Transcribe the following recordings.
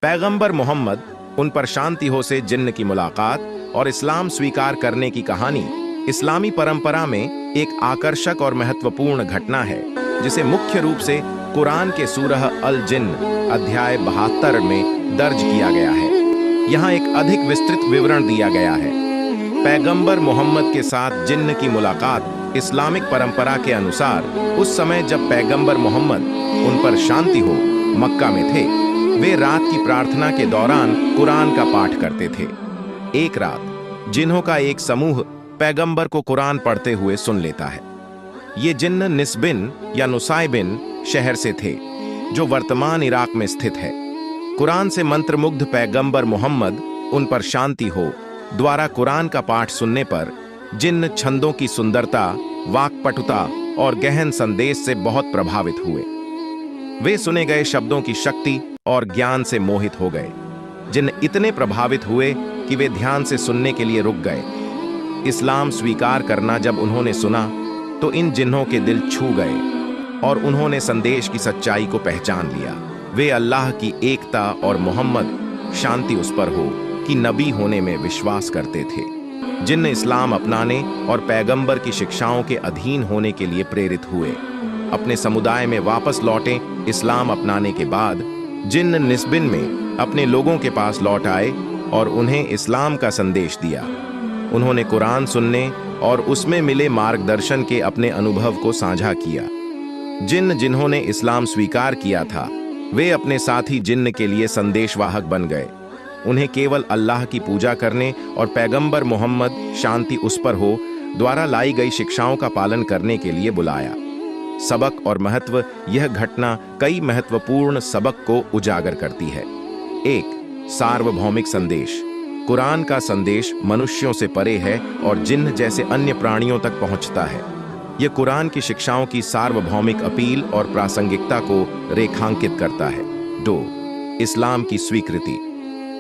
पैगंबर मोहम्मद उन पर शांति हो से जिन्न की मुलाकात और इस्लाम स्वीकार करने की कहानी इस्लामी परंपरा में एक आकर्षक और महत्वपूर्ण घटना है, जिसे मुख्य रूप से कुरान के सूरह अल जिन्न अध्याय 72 में दर्ज किया गया है। यहाँ एक अधिक विस्तृत विवरण दिया गया है। पैगंबर मोहम्मद के साथ जिन्न की मुलाकात इस्लामिक परंपरा के अनुसार उस समय जब पैगंबर मोहम्मद उन पर शांति हो मक्का में थे, वे रात की प्रार्थना के दौरान कुरान का पाठ करते थे। एक रात जिन्हों का एक समूह पैगंबर को कुरान पढ़ते हुए सुन लेता है। ये जिन्न निस्बिन या नुसाइबिन शहर से थे, जो वर्तमान इराक में स्थित है। कुरान से मंत्रमुग्ध पैगंबर मोहम्मद उन पर शांति हो द्वारा कुरान का पाठ सुनने पर जिन्न छंदों की सुंदरता, वाक्पटुता और गहन संदेश से बहुत प्रभावित हुए। वे सुने गए शब्दों की शक्ति और ज्ञान से मोहित हो गए। जिन्न इतने प्रभावित हुए कि वे ध्यान से सुनने के लिए रुक गए। इस्लाम स्वीकार करना जब उन्होंने सुना तो इन जिन्हों के दिल छू गए और उन्होंने संदेश की सच्चाई को पहचान लिया। वे अल्लाह की एकता और मोहम्मद शांति उस पर हो कि नबी होने में विश्वास करते थे। जिन्न इस्लाम अपनाने और पैगंबर की शिक्षाओं के अधीन होने के लिए प्रेरित हुए। अपने समुदाय में वापस लौटे। इस्लाम अपनाने के बाद जिन्न निस्बिन में अपने लोगों के पास लौट आए और उन्हें इस्लाम का संदेश दिया। उन्होंने कुरान सुनने और उसमें मिले मार्गदर्शन के अपने अनुभव को साझा किया। जिन्होंने इस्लाम स्वीकार किया था, वे अपने साथी जिन्न के लिए संदेशवाहक बन गए। उन्हें केवल अल्लाह की पूजा करने और पैगंबर मोहम्मद शांति उस पर हो द्वारा लाई गई शिक्षाओं का पालन करने के लिए बुलाया। सबक और महत्व। यह घटना कई महत्वपूर्ण सबक को उजागर करती है। 1. सार्वभौमिक संदेश। कुरान का संदेश मनुष्यों से परे है और जिन्न जैसे अन्य प्राणियों तक पहुंचता है। यह कुरान की शिक्षाओं की सार्वभौमिक अपील और प्रासंगिकता को रेखांकित करता है। 2. इस्लाम की स्वीकृति।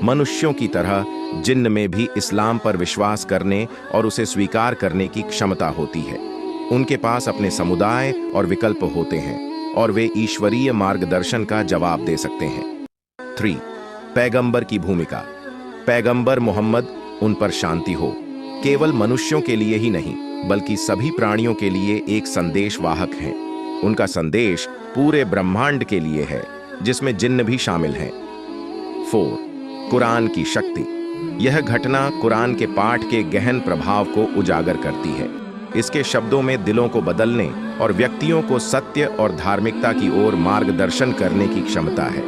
मनुष्यों की तरह जिन्न में भी इस्लाम पर विश्वास करने और उसे स्वीकार करने की क्षमता होती है। उनके पास अपने समुदाय और विकल्प होते हैं और वे ईश्वरीय मार्गदर्शन का जवाब दे सकते हैं। 3. पैगंबर की भूमिका। पैगंबर मोहम्मद उन पर शांति हो केवल मनुष्यों के लिए ही नहीं बल्कि सभी प्राणियों के लिए एक संदेश वाहक हैं। उनका संदेश पूरे ब्रह्मांड के लिए है, जिसमें जिन्न भी शामिल हैं। 4. कुरान की शक्ति। यह घटना कुरान के पाठ के गहन प्रभाव को उजागर करती है। इसके शब्दों में दिलों को बदलने और व्यक्तियों को सत्य और धार्मिकता की ओर मार्गदर्शन करने की क्षमता है।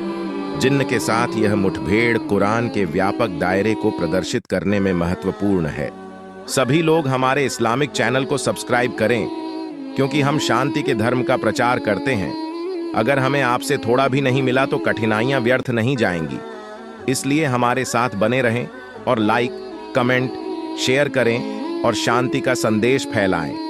जिन्न के साथ यह मुठभेड़ कुरान के व्यापक दायरे को प्रदर्शित करने में महत्वपूर्ण है। सभी लोग हमारे इस्लामिक चैनल को सब्सक्राइब करें, क्योंकि हम शांति के धर्म का प्रचार करते हैं। अगर हमें आपसे थोड़ा भी नहीं मिला तो कठिनाइयां व्यर्थ नहीं जाएंगी। इसलिए हमारे साथ बने रहें और लाइक, कमेंट, शेयर करें और शांति का संदेश फैलाएं।